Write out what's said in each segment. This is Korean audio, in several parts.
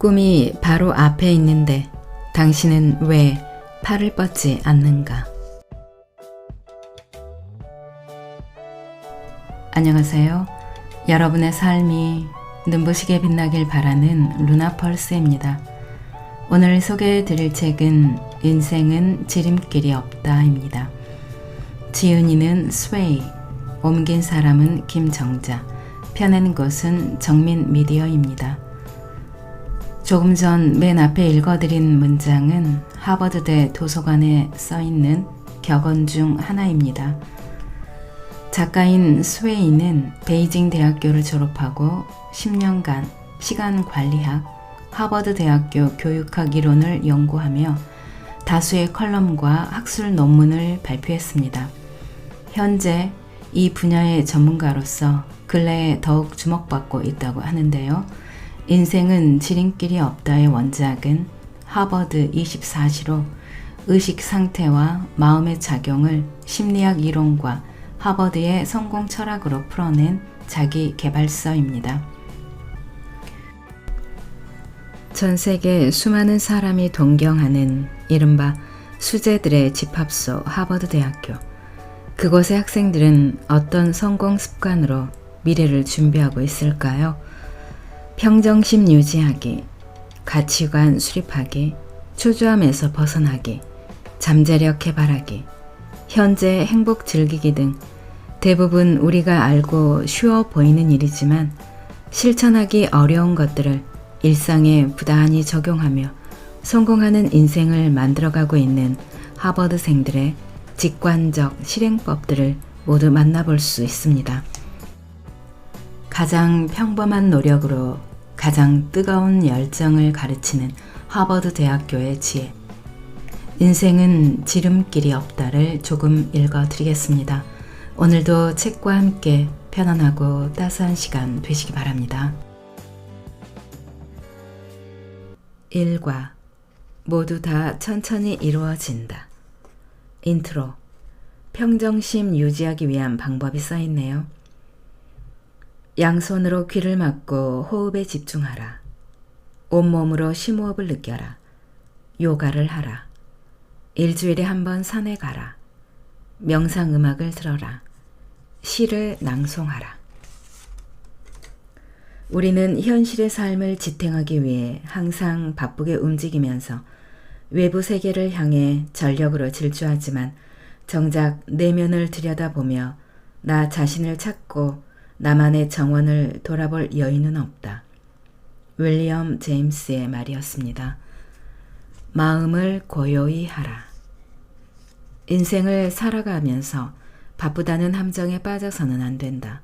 꿈이 바로 앞에 있는데 당신은 왜 팔을 뻗지 않는가? 안녕하세요. 여러분의 삶이 눈부시게 빛나길 바라는 루나펄스입니다. 오늘 소개해 드릴 책은 인생은 지름길이 없다입니다. 지은이는 스웨이, 옮긴 사람은 김정자, 펴낸 것은 정민미디어입니다. 조금 전 맨 앞에 읽어드린 문장은 하버드대 도서관에 써있는 격언 중 하나입니다. 작가인 스웨이는 베이징 대학교를 졸업하고 10년간 시간관리학, 하버드 대학교 교육학 이론을 연구하며 다수의 컬럼과 학술 논문을 발표했습니다. 현재 이 분야의 전문가로서 근래에 더욱 주목받고 있다고 하는데요. 인생은 지름길이 없다의 원작은 하버드 24시로 의식 상태와 마음의 작용을 심리학 이론과 하버드의 성공 철학으로 풀어낸 자기 개발서입니다. 전 세계 수많은 사람이 동경하는 이른바 수재들의 집합소 하버드 대학교. 그곳의 학생들은 어떤 성공 습관으로 미래를 준비하고 있을까요? 평정심 유지하기, 가치관 수립하기, 초조함에서 벗어나기, 잠재력 개발하기, 현재 행복 즐기기 등 대부분 우리가 알고 쉬워 보이는 일이지만 실천하기 어려운 것들을 일상에 부단히 적용하며 성공하는 인생을 만들어가고 있는 하버드생들의 직관적 실행법들을 모두 만나볼 수 있습니다. 가장 평범한 노력으로 가장 뜨거운 열정을 가르치는 하버드 대학교의 지혜. 인생은 지름길이 없다를 조금 읽어드리겠습니다. 오늘도 책과 함께 편안하고 따스한 시간 되시기 바랍니다. 일과 모두 다 천천히 이루어진다. 인트로. 평정심 유지하기 위한 방법이 써있네요. 양손으로 귀를 막고 호흡에 집중하라. 온몸으로 심호흡을 느껴라. 요가를 하라. 일주일에 한 번 산에 가라. 명상음악을 들어라. 시를 낭송하라. 우리는 현실의 삶을 지탱하기 위해 항상 바쁘게 움직이면서 외부 세계를 향해 전력으로 질주하지만 정작 내면을 들여다보며 나 자신을 찾고 나만의 정원을 돌아볼 여유는 없다. 윌리엄 제임스의 말이었습니다. 마음을 고요히 하라. 인생을 살아가면서 바쁘다는 함정에 빠져서는 안 된다.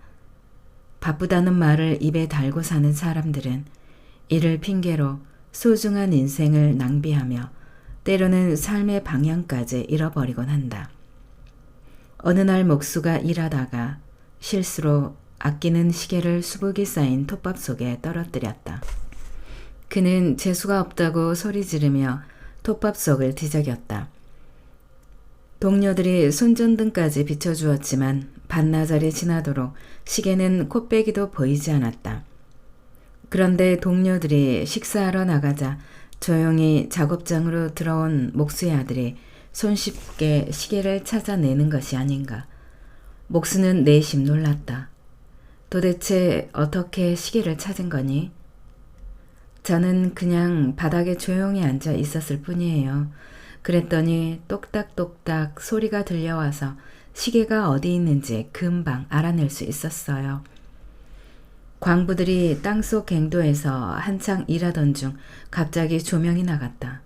바쁘다는 말을 입에 달고 사는 사람들은 이를 핑계로 소중한 인생을 낭비하며 때로는 삶의 방향까지 잃어버리곤 한다. 어느 날 목수가 일하다가 실수로 아끼는 시계를 수북이 쌓인 톱밥 속에 떨어뜨렸다. 그는 재수가 없다고 소리 지르며 톱밥 속을 뒤적였다. 동료들이 손전등까지 비춰주었지만 반나절이 지나도록 시계는 콧배기도 보이지 않았다. 그런데 동료들이 식사하러 나가자 조용히 작업장으로 들어온 목수의 아들이 손쉽게 시계를 찾아내는 것이 아닌가. 목수는 내심 놀랐다. 도대체 어떻게 시계를 찾은 거니? 저는 그냥 바닥에 조용히 앉아 있었을 뿐이에요. 그랬더니 똑딱똑딱 소리가 들려와서 시계가 어디 있는지 금방 알아낼 수 있었어요. 광부들이 땅속 갱도에서 한창 일하던 중 갑자기 조명이 나갔다.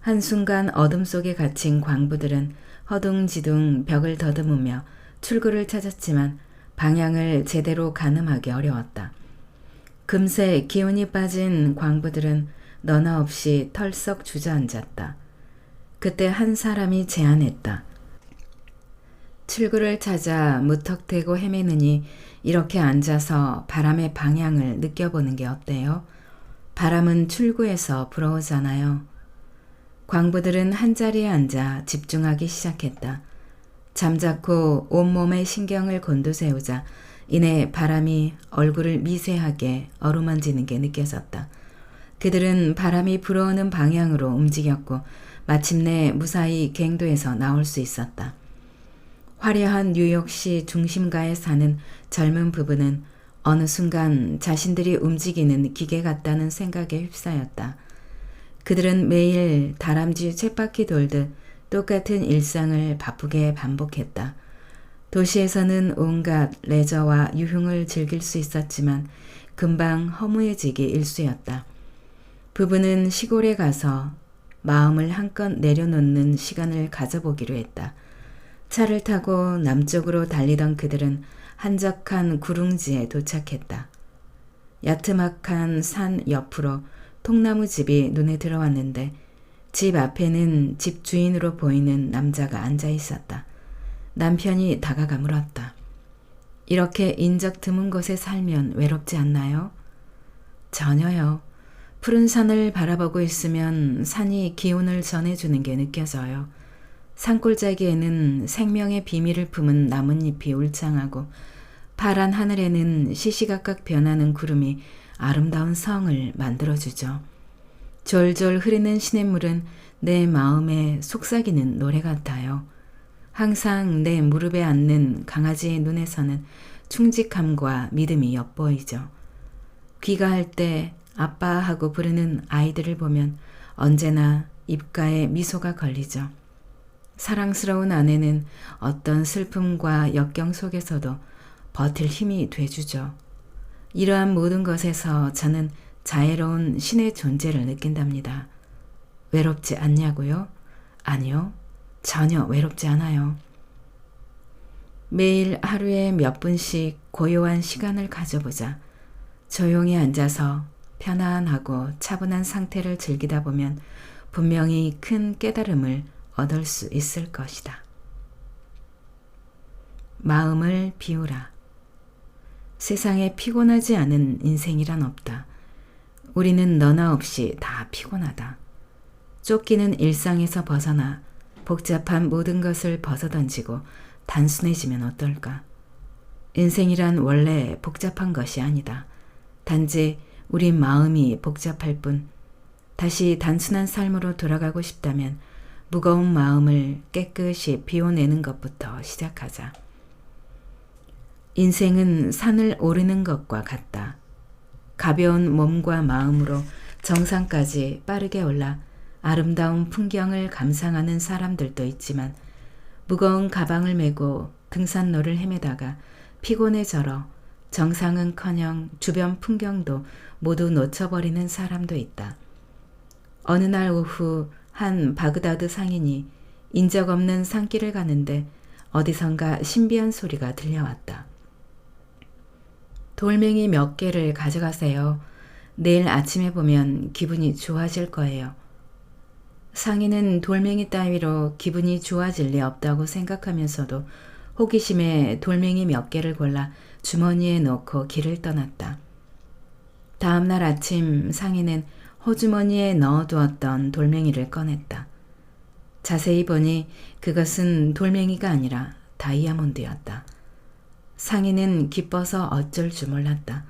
한순간 어둠 속에 갇힌 광부들은 허둥지둥 벽을 더듬으며 출구를 찾았지만 방향을 제대로 가늠하기 어려웠다. 금세 기운이 빠진 광부들은 너나 없이 털썩 주저앉았다. 그때 한 사람이 제안했다. 출구를 찾아 무턱대고 헤매느니 이렇게 앉아서 바람의 방향을 느껴보는 게 어때요? 바람은 출구에서 불어오잖아요. 광부들은 한자리에 앉아 집중하기 시작했다. 잠자코 온몸의 신경을 곤두세우자 이내 바람이 얼굴을 미세하게 어루만지는 게 느껴졌다. 그들은 바람이 불어오는 방향으로 움직였고 마침내 무사히 갱도에서 나올 수 있었다. 화려한 뉴욕시 중심가에 사는 젊은 부부는 어느 순간 자신들이 움직이는 기계 같다는 생각에 휩싸였다. 그들은 매일 다람쥐 쳇바퀴 돌듯 똑같은 일상을 바쁘게 반복했다. 도시에서는 온갖 레저와 유흥을 즐길 수 있었지만 금방 허무해지기 일쑤였다. 부부는 시골에 가서 마음을 한껏 내려놓는 시간을 가져보기로 했다. 차를 타고 남쪽으로 달리던 그들은 한적한 구릉지에 도착했다. 야트막한 산 옆으로 통나무 집이 눈에 들어왔는데 집 앞에는 집 주인으로 보이는 남자가 앉아 있었다. 남편이 다가가 물었다. 이렇게 인적 드문 곳에 살면 외롭지 않나요? 전혀요. 푸른 산을 바라보고 있으면 산이 기운을 전해주는 게 느껴져요. 산골짜기에는 생명의 비밀을 품은 나뭇잎이 울창하고 파란 하늘에는 시시각각 변하는 구름이 아름다운 성을 만들어주죠. 졸졸 흐르는 시냇물은 내 마음에 속삭이는 노래 같아요. 항상 내 무릎에 앉는 강아지의 눈에서는 충직함과 믿음이 엿보이죠. 귀가할 때 아빠 하고 부르는 아이들을 보면 언제나 입가에 미소가 걸리죠. 사랑스러운 아내는 어떤 슬픔과 역경 속에서도 버틸 힘이 돼주죠. 이러한 모든 것에서 저는 자애로운 신의 존재를 느낀답니다. 외롭지 않냐고요? 아니요. 전혀 외롭지 않아요. 매일 하루에 몇 분씩 고요한 시간을 가져보자. 조용히 앉아서 편안하고 차분한 상태를 즐기다 보면 분명히 큰 깨달음을 얻을 수 있을 것이다. 마음을 비우라. 세상에 피곤하지 않은 인생이란 없다. 우리는 너나 없이 다 피곤하다. 쫓기는 일상에서 벗어나 복잡한 모든 것을 벗어던지고 단순해지면 어떨까? 인생이란 원래 복잡한 것이 아니다. 단지 우리 마음이 복잡할 뿐. 다시 단순한 삶으로 돌아가고 싶다면 무거운 마음을 깨끗이 비워내는 것부터 시작하자. 인생은 산을 오르는 것과 같다. 가벼운 몸과 마음으로 정상까지 빠르게 올라 아름다운 풍경을 감상하는 사람들도 있지만 무거운 가방을 메고 등산로를 헤매다가 피곤에 절어 정상은커녕 주변 풍경도 모두 놓쳐버리는 사람도 있다. 어느 날 오후 한 바그다드 상인이 인적 없는 산길을 가는데 어디선가 신비한 소리가 들려왔다. 돌멩이 몇 개를 가져가세요. 내일 아침에 보면 기분이 좋아질 거예요. 상인은 돌멩이 따위로 기분이 좋아질 리 없다고 생각하면서도 호기심에 돌멩이 몇 개를 골라 주머니에 넣고 길을 떠났다. 다음 날 아침 상인은 호주머니에 넣어두었던 돌멩이를 꺼냈다. 자세히 보니 그것은 돌멩이가 아니라 다이아몬드였다. 상인은 기뻐서 어쩔 줄 몰랐다.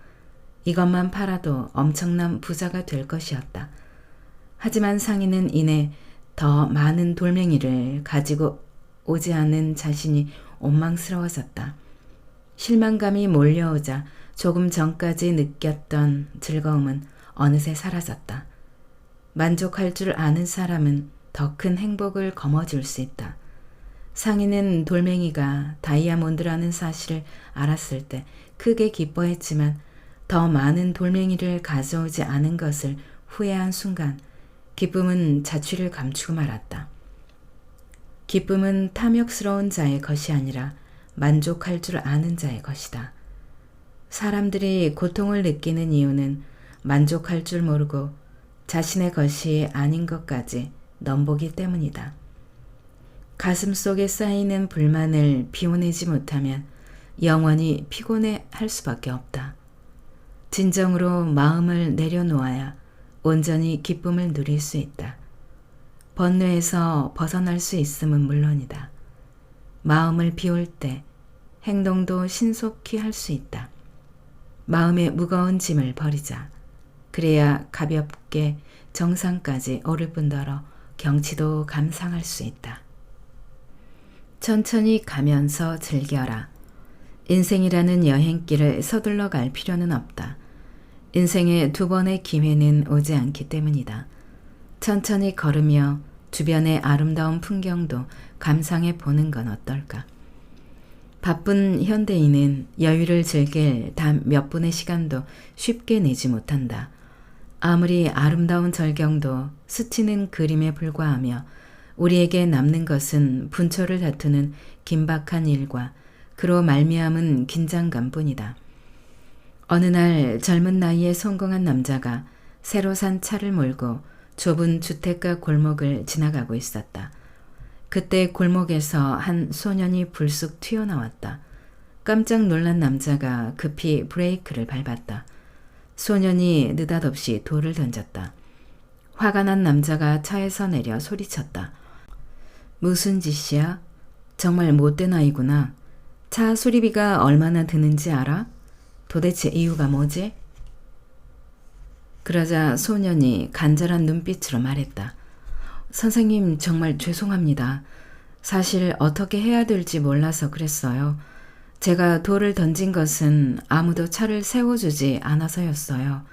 이것만 팔아도 엄청난 부자가 될 것이었다. 하지만 상인은 이내 더 많은 돌멩이를 가지고 오지 않은 자신이 원망스러워졌다. 실망감이 몰려오자 조금 전까지 느꼈던 즐거움은 어느새 사라졌다. 만족할 줄 아는 사람은 더 큰 행복을 거머쥘 수 있다. 상인은 돌멩이가 다이아몬드라는 사실을 알았을 때 크게 기뻐했지만 더 많은 돌멩이를 가져오지 않은 것을 후회한 순간 기쁨은 자취를 감추고 말았다. 기쁨은 탐욕스러운 자의 것이 아니라 만족할 줄 아는 자의 것이다. 사람들이 고통을 느끼는 이유는 만족할 줄 모르고 자신의 것이 아닌 것까지 넘보기 때문이다. 가슴 속에 쌓이는 불만을 비워내지 못하면 영원히 피곤해 할 수밖에 없다. 진정으로 마음을 내려놓아야 온전히 기쁨을 누릴 수 있다. 번뇌에서 벗어날 수 있음은 물론이다. 마음을 비울 때 행동도 신속히 할 수 있다. 마음의 무거운 짐을 버리자. 그래야 가볍게 정상까지 오를 뿐더러 경치도 감상할 수 있다. 천천히 가면서 즐겨라. 인생이라는 여행길을 서둘러 갈 필요는 없다. 인생에 두 번의 기회는 오지 않기 때문이다. 천천히 걸으며 주변의 아름다운 풍경도 감상해 보는 건 어떨까? 바쁜 현대인은 여유를 즐길 단 몇 분의 시간도 쉽게 내지 못한다. 아무리 아름다운 절경도 스치는 그림에 불과하며 우리에게 남는 것은 분초를 다투는 긴박한 일과 그로 말미암은 긴장감뿐이다. 어느 날 젊은 나이에 성공한 남자가 새로 산 차를 몰고 좁은 주택가 골목을 지나가고 있었다. 그때 골목에서 한 소년이 불쑥 튀어나왔다. 깜짝 놀란 남자가 급히 브레이크를 밟았다. 소년이 느닷없이 돌을 던졌다. 화가 난 남자가 차에서 내려 소리쳤다. 무슨 짓이야? 정말 못된 아이구나. 차 수리비가 얼마나 드는지 알아? 도대체 이유가 뭐지? 그러자 소년이 간절한 눈빛으로 말했다. 선생님, 정말 죄송합니다. 사실 어떻게 해야 될지 몰라서 그랬어요. 제가 돌을 던진 것은 아무도 차를 세워주지 않아서였어요.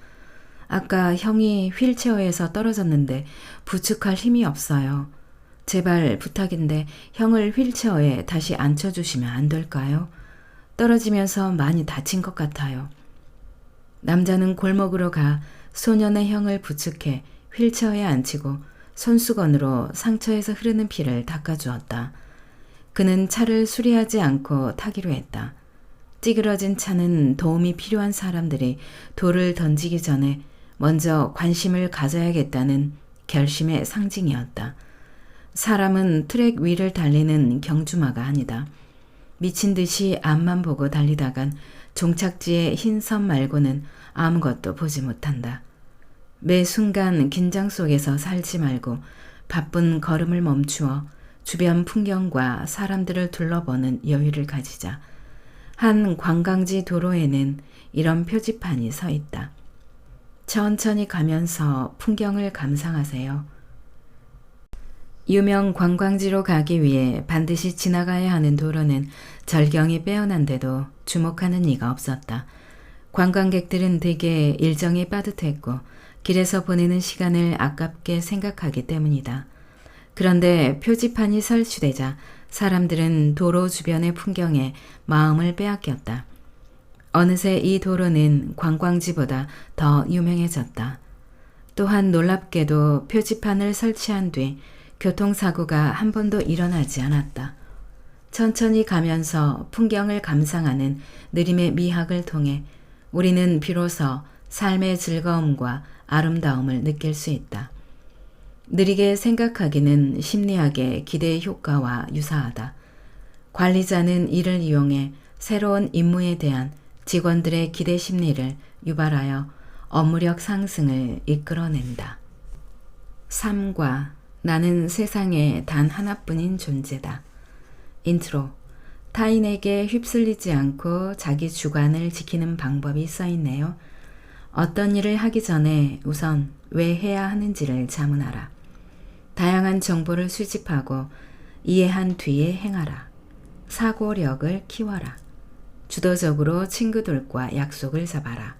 아까 형이 휠체어에서 떨어졌는데 부축할 힘이 없어요. 제발 부탁인데 형을 휠체어에 다시 앉혀주시면 안 될까요? 떨어지면서 많이 다친 것 같아요. 남자는 골목으로 가 소년의 형을 부축해 휠체어에 앉히고 손수건으로 상처에서 흐르는 피를 닦아주었다. 그는 차를 수리하지 않고 타기로 했다. 찌그러진 차는 도움이 필요한 사람들이 돌을 던지기 전에 먼저 관심을 가져야겠다는 결심의 상징이었다. 사람은 트랙 위를 달리는 경주마가 아니다. 미친 듯이 앞만 보고 달리다간 종착지의 흰 선 말고는 아무것도 보지 못한다. 매 순간 긴장 속에서 살지 말고 바쁜 걸음을 멈추어 주변 풍경과 사람들을 둘러보는 여유를 가지자. 한 관광지 도로에는 이런 표지판이 서 있다. 천천히 가면서 풍경을 감상하세요. 유명 관광지로 가기 위해 반드시 지나가야 하는 도로는 절경이 빼어난데도 주목하는 이가 없었다. 관광객들은 대개 일정이 빠듯했고 길에서 보내는 시간을 아깝게 생각하기 때문이다. 그런데 표지판이 설치되자 사람들은 도로 주변의 풍경에 마음을 빼앗겼다. 어느새 이 도로는 관광지보다 더 유명해졌다. 또한 놀랍게도 표지판을 설치한 뒤 교통사고가 한 번도 일어나지 않았다. 천천히 가면서 풍경을 감상하는 느림의 미학을 통해 우리는 비로소 삶의 즐거움과 아름다움을 느낄 수 있다. 느리게 생각하기는 심리학의 기대 효과와 유사하다. 관리자는 이를 이용해 새로운 임무에 대한 직원들의 기대 심리를 유발하여 업무력 상승을 이끌어낸다. 삶과 나는 세상에 단 하나뿐인 존재다. 인트로. 타인에게 휩쓸리지 않고 자기 주관을 지키는 방법이 써있네요. 어떤 일을 하기 전에 우선 왜 해야 하는지를 자문하라. 다양한 정보를 수집하고 이해한 뒤에 행하라. 사고력을 키워라. 주도적으로 친구들과 약속을 잡아라.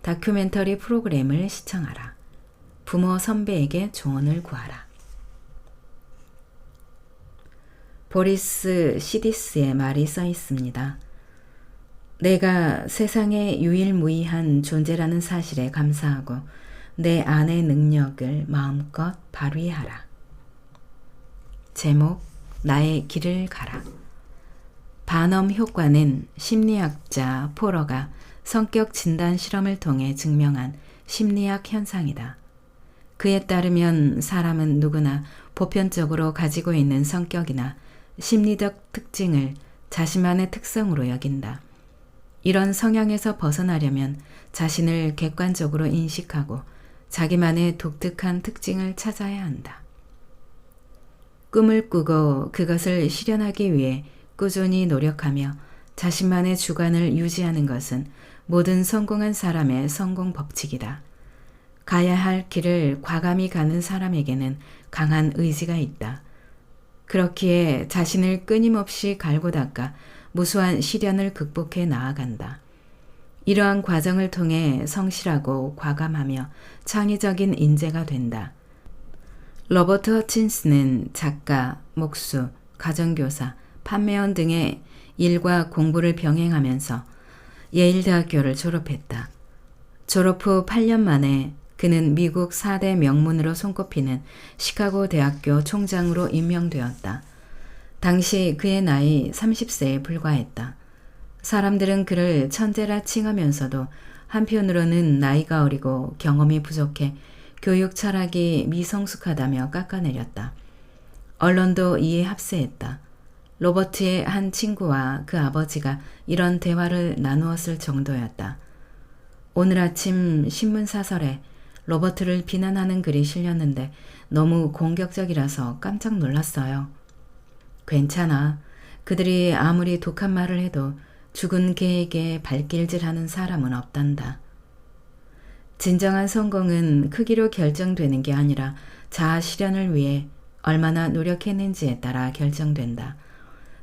다큐멘터리 프로그램을 시청하라. 부모 선배에게 조언을 구하라. 보리스 시디스의 말이 써 있습니다. 내가 세상에 유일무이한 존재라는 사실에 감사하고 내 안의 능력을 마음껏 발휘하라. 제목, 나의 길을 가라. 반엄 효과는 심리학자 포러가 성격 진단 실험을 통해 증명한 심리학 현상이다. 그에 따르면 사람은 누구나 보편적으로 가지고 있는 성격이나 심리적 특징을 자신만의 특성으로 여긴다. 이런 성향에서 벗어나려면 자신을 객관적으로 인식하고 자기만의 독특한 특징을 찾아야 한다. 꿈을 꾸고 그것을 실현하기 위해 꾸준히 노력하며 자신만의 주관을 유지하는 것은 모든 성공한 사람의 성공 법칙이다. 가야 할 길을 과감히 가는 사람에게는 강한 의지가 있다. 그렇기에 자신을 끊임없이 갈고 닦아 무수한 시련을 극복해 나아간다. 이러한 과정을 통해 성실하고 과감하며 창의적인 인재가 된다. 로버트 허친스는 작가, 목수, 가정교사, 판매원 등의 일과 공부를 병행하면서 예일대학교를 졸업했다. 졸업 후 8년 만에 그는 미국 4대 명문으로 손꼽히는 시카고 대학교 총장으로 임명되었다. 당시 그의 나이 30세에 불과했다. 사람들은 그를 천재라 칭하면서도 한편으로는 나이가 어리고 경험이 부족해 교육 철학이 미성숙하다며 깎아내렸다. 언론도 이에 합세했다. 로버트의 한 친구와 그 아버지가 이런 대화를 나누었을 정도였다. 오늘 아침 신문사설에 로버트를 비난하는 글이 실렸는데 너무 공격적이라서 깜짝 놀랐어요. 괜찮아. 그들이 아무리 독한 말을 해도 죽은 개에게 발길질하는 사람은 없단다. 진정한 성공은 크기로 결정되는 게 아니라 자아 실현을 위해 얼마나 노력했는지에 따라 결정된다.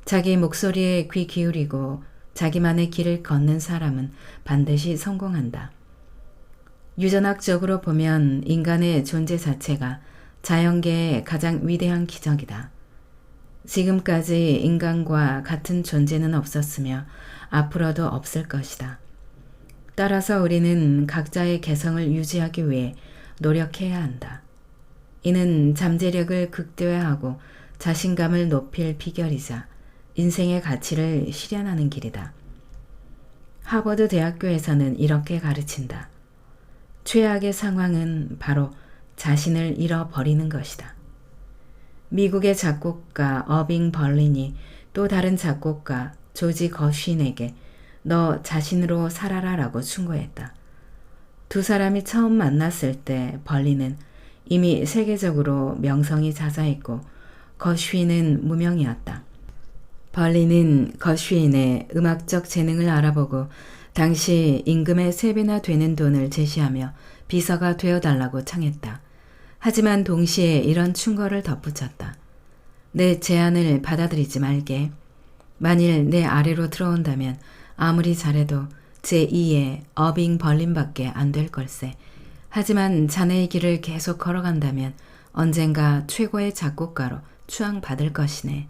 자기 목소리에 귀 기울이고 자기만의 길을 걷는 사람은 반드시 성공한다. 유전학적으로 보면 인간의 존재 자체가 자연계의 가장 위대한 기적이다. 지금까지 인간과 같은 존재는 없었으며 앞으로도 없을 것이다. 따라서 우리는 각자의 개성을 유지하기 위해 노력해야 한다. 이는 잠재력을 극대화하고 자신감을 높일 비결이자 인생의 가치를 실현하는 길이다. 하버드 대학교에서는 이렇게 가르친다. 최악의 상황은 바로 자신을 잃어버리는 것이다. 미국의 작곡가 어빙 벌린이 또 다른 작곡가 조지 거쉬인에게 너 자신으로 살아라 라고 충고했다. 두 사람이 처음 만났을 때 벌린은 이미 세계적으로 명성이 자자했고 거쉬인은 무명이었다. 벌린은 거쉬인의 음악적 재능을 알아보고 당시 임금의 3배나 되는 돈을 제시하며 비서가 되어달라고 청했다. 하지만 동시에 이런 충고를 덧붙였다. 내 제안을 받아들이지 말게. 만일 내 아래로 들어온다면 아무리 잘해도 제2의 어빙 벌린밖에 안 될 걸세. 하지만 자네의 길을 계속 걸어간다면 언젠가 최고의 작곡가로 추앙받을 것이네.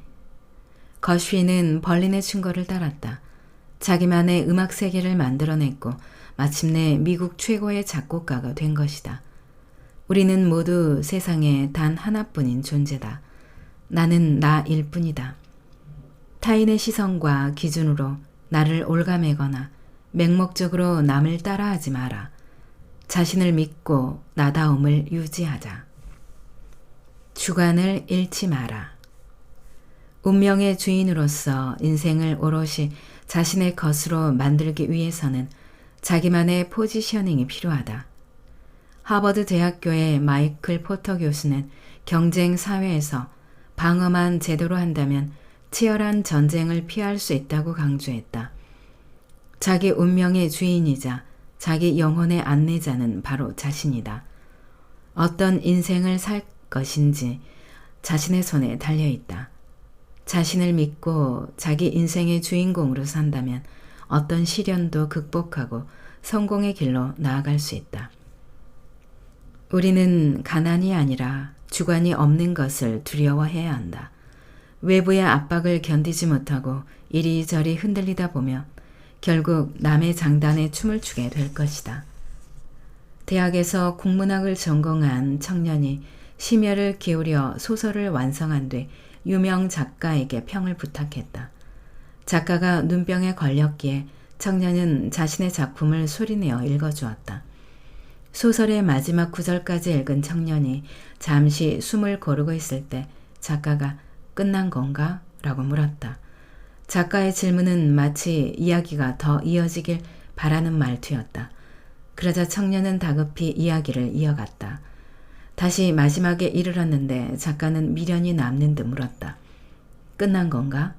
거쉬는 벌린의 충고를 따랐다. 자기만의 음악 세계를 만들어냈고 마침내 미국 최고의 작곡가가 된 것이다. 우리는 모두 세상에 단 하나뿐인 존재다. 나는 나일 뿐이다. 타인의 시선과 기준으로 나를 올가매거나 맹목적으로 남을 따라하지 마라. 자신을 믿고 나다움을 유지하자. 주관을 잃지 마라. 운명의 주인으로서 인생을 오롯이 자신의 것으로 만들기 위해서는 자기만의 포지셔닝이 필요하다. 하버드 대학교의 마이클 포터 교수는 경쟁 사회에서 방어만 제대로 한다면 치열한 전쟁을 피할 수 있다고 강조했다. 자기 운명의 주인이자 자기 영혼의 안내자는 바로 자신이다. 어떤 인생을 살 것인지 자신의 손에 달려있다. 자신을 믿고 자기 인생의 주인공으로 산다면 어떤 시련도 극복하고 성공의 길로 나아갈 수 있다. 우리는 가난이 아니라 주관이 없는 것을 두려워해야 한다. 외부의 압박을 견디지 못하고 이리저리 흔들리다 보면 결국 남의 장단에 춤을 추게 될 것이다. 대학에서 국문학을 전공한 청년이 심혈을 기울여 소설을 완성한 뒤 유명 작가에게 평을 부탁했다. 작가가 눈병에 걸렸기에 청년은 자신의 작품을 소리내어 읽어주었다. 소설의 마지막 구절까지 읽은 청년이 잠시 숨을 고르고 있을 때 작가가 끝난 건가? 라고 물었다. 작가의 질문은 마치 이야기가 더 이어지길 바라는 말투였다. 그러자 청년은 다급히 이야기를 이어갔다. 다시 마지막에 이르렀는데 작가는 미련이 남는 듯 물었다. 끝난 건가?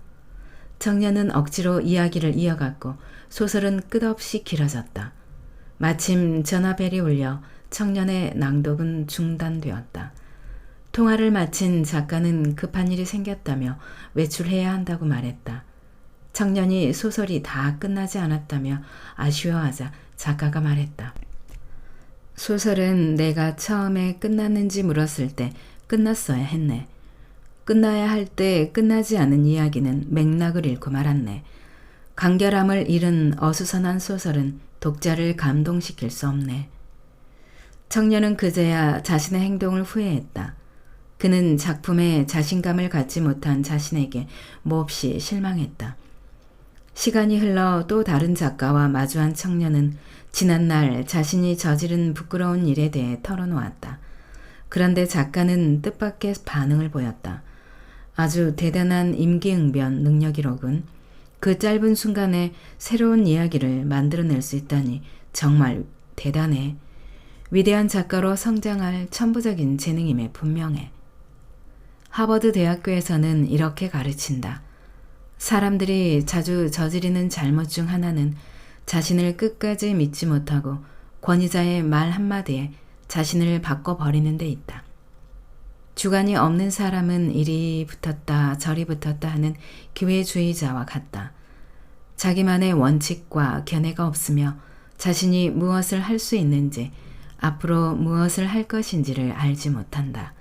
청년은 억지로 이야기를 이어갔고 소설은 끝없이 길어졌다. 마침 전화벨이 울려 청년의 낭독은 중단되었다. 통화를 마친 작가는 급한 일이 생겼다며 외출해야 한다고 말했다. 청년이 소설이 다 끝나지 않았다며 아쉬워하자 작가가 말했다. 소설은 내가 처음에 끝났는지 물었을 때 끝났어야 했네. 끝나야 할 때 끝나지 않은 이야기는 맥락을 잃고 말았네. 간결함을 잃은 어수선한 소설은 독자를 감동시킬 수 없네. 청년은 그제야 자신의 행동을 후회했다. 그는 작품에 자신감을 갖지 못한 자신에게 몹시 실망했다. 시간이 흘러 또 다른 작가와 마주한 청년은 지난날 자신이 저지른 부끄러운 일에 대해 털어놓았다. 그런데 작가는 뜻밖의 반응을 보였다. 아주 대단한 임기응변 능력이로군. 그 짧은 순간에 새로운 이야기를 만들어낼 수 있다니 정말 대단해. 위대한 작가로 성장할 천부적인 재능임에 분명해. 하버드 대학교에서는 이렇게 가르친다. 사람들이 자주 저지르는 잘못 중 하나는 자신을 끝까지 믿지 못하고 권위자의 말 한마디에 자신을 바꿔버리는 데 있다. 주관이 없는 사람은 이리 붙었다 저리 붙었다 하는 기회주의자와 같다. 자기만의 원칙과 견해가 없으며 자신이 무엇을 할 수 있는지 앞으로 무엇을 할 것인지를 알지 못한다.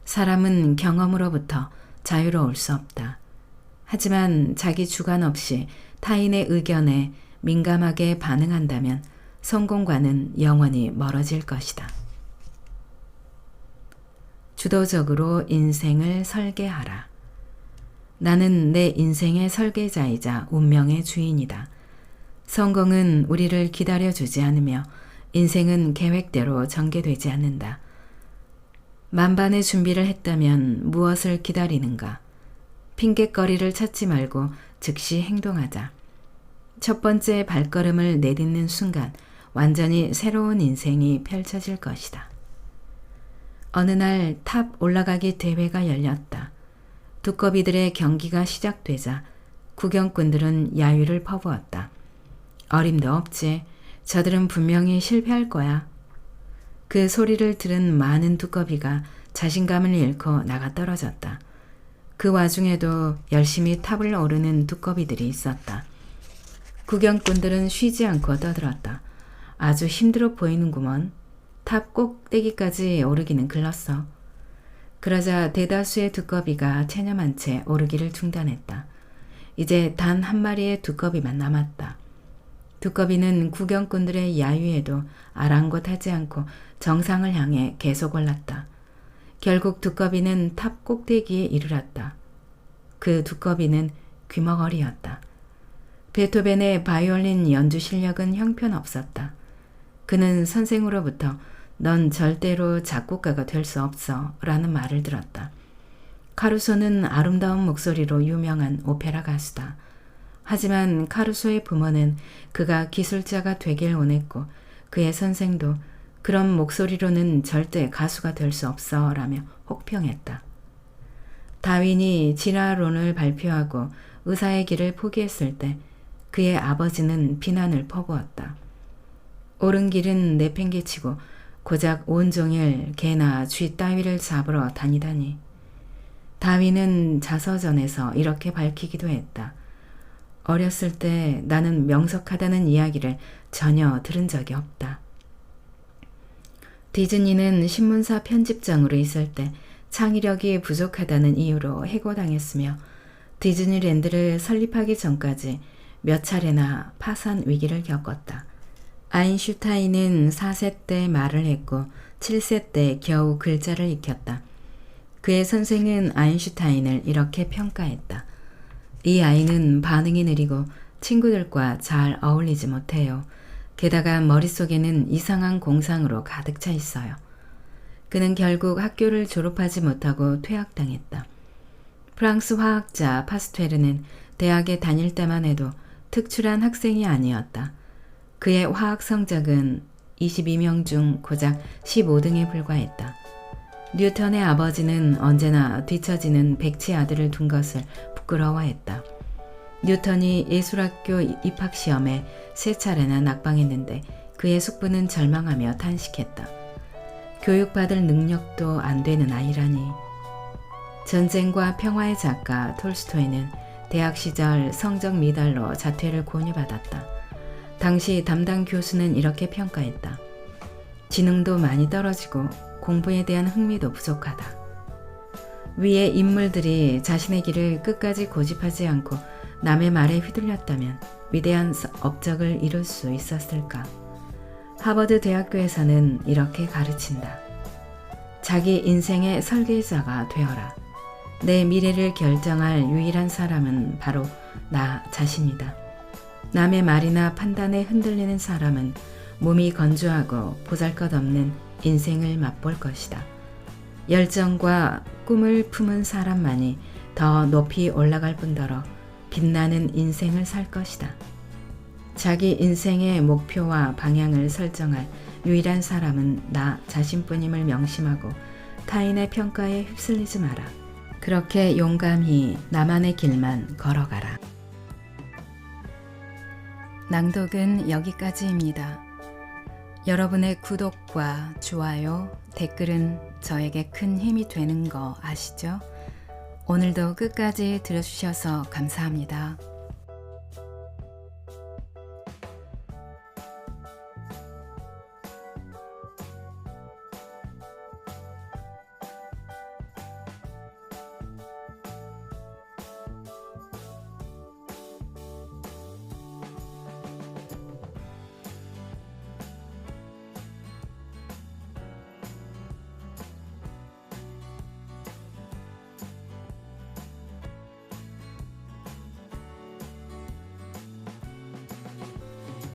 사람은 경험으로부터 자유로울 수 없다. 하지만 자기 주관 없이 타인의 의견에 민감하게 반응한다면 성공과는 영원히 멀어질 것이다. 주도적으로 인생을 설계하라. 나는 내 인생의 설계자이자 운명의 주인이다. 성공은 우리를 기다려주지 않으며 인생은 계획대로 전개되지 않는다. 만반의 준비를 했다면 무엇을 기다리는가? 핑곗거리를 찾지 말고 즉시 행동하자. 첫 번째 발걸음을 내딛는 순간 완전히 새로운 인생이 펼쳐질 것이다. 어느 날 탑 올라가기 대회가 열렸다. 두꺼비들의 경기가 시작되자 구경꾼들은 야유를 퍼부었다. 어림도 없지. 저들은 분명히 실패할 거야. 그 소리를 들은 많은 두꺼비가 자신감을 잃고 나가 떨어졌다. 그 와중에도 열심히 탑을 오르는 두꺼비들이 있었다. 구경꾼들은 쉬지 않고 떠들었다. 아주 힘들어 보이는구먼. 탑 꼭대기까지 오르기는 글렀어. 그러자 대다수의 두꺼비가 체념한 채 오르기를 중단했다. 이제 단 한 마리의 두꺼비만 남았다. 두꺼비는 구경꾼들의 야유에도 아랑곳하지 않고 정상을 향해 계속 올랐다. 결국 두꺼비는 탑 꼭대기에 이르렀다. 그 두꺼비는 귀머거리였다. 베토벤의 바이올린 연주 실력은 형편없었다. 그는 선생으로부터 넌 절대로 작곡가가 될 수 없어 라는 말을 들었다. 카루소는 아름다운 목소리로 유명한 오페라 가수다. 하지만 카루소의 부모는 그가 기술자가 되길 원했고 그의 선생도 그런 목소리로는 절대 가수가 될 수 없어 라며 혹평했다. 다윈이 진화론을 발표하고 의사의 길을 포기했을 때 그의 아버지는 비난을 퍼부었다. 옳은 길은 내팽개치고 고작 온종일 개나 쥐 따위를 잡으러 다니다니. 다윈은 자서전에서 이렇게 밝히기도 했다. 어렸을 때 나는 명석하다는 이야기를 전혀 들은 적이 없다. 디즈니는 신문사 편집장으로 있을 때 창의력이 부족하다는 이유로 해고당했으며 디즈니랜드를 설립하기 전까지 몇 차례나 파산 위기를 겪었다. 아인슈타인은 4세 때 말을 했고 7세 때 겨우 글자를 익혔다. 그의 선생은 아인슈타인을 이렇게 평가했다. 이 아이는 반응이 느리고 친구들과 잘 어울리지 못해요. 게다가 머릿속에는 이상한 공상으로 가득 차 있어요. 그는 결국 학교를 졸업하지 못하고 퇴학당했다. 프랑스 화학자 파스테르는 대학에 다닐 때만 해도 특출한 학생이 아니었다. 그의 화학 성적은 22명 중 고작 15등에 불과했다. 뉴턴의 아버지는 언제나 뒤처지는 백치 아들을 둔 것을 부끄러워했다. 뉴턴이 예술학교 입학시험에 3차례나 낙방했는데 그의 숙부는 절망하며 탄식했다. 교육받을 능력도 안 되는 아이라니. 전쟁과 평화의 작가 톨스토이는 대학 시절 성적 미달로 자퇴를 권유받았다. 당시 담당 교수는 이렇게 평가했다. 지능도 많이 떨어지고 공부에 대한 흥미도 부족하다. 위의 인물들이 자신의 길을 끝까지 고집하지 않고 남의 말에 휘둘렸다면 위대한 업적을 이룰 수 있었을까? 하버드 대학교에서는 이렇게 가르친다. 자기 인생의 설계자가 되어라. 내 미래를 결정할 유일한 사람은 바로 나 자신이다. 남의 말이나 판단에 흔들리는 사람은 몸이 건조하고 보잘것없는 인생을 맛볼 것이다. 열정과 꿈을 품은 사람만이 더 높이 올라갈 뿐더러 빛나는 인생을 살 것이다. 자기 인생의 목표와 방향을 설정할 유일한 사람은 나 자신뿐임을 명심하고 타인의 평가에 휩쓸리지 마라. 그렇게 용감히 나만의 길만 걸어가라. 낭독은 여기까지입니다. 여러분의 구독과 좋아요, 댓글은 저에게 큰 힘이 되는 거 아시죠? 오늘도 끝까지 들어주셔서 감사합니다.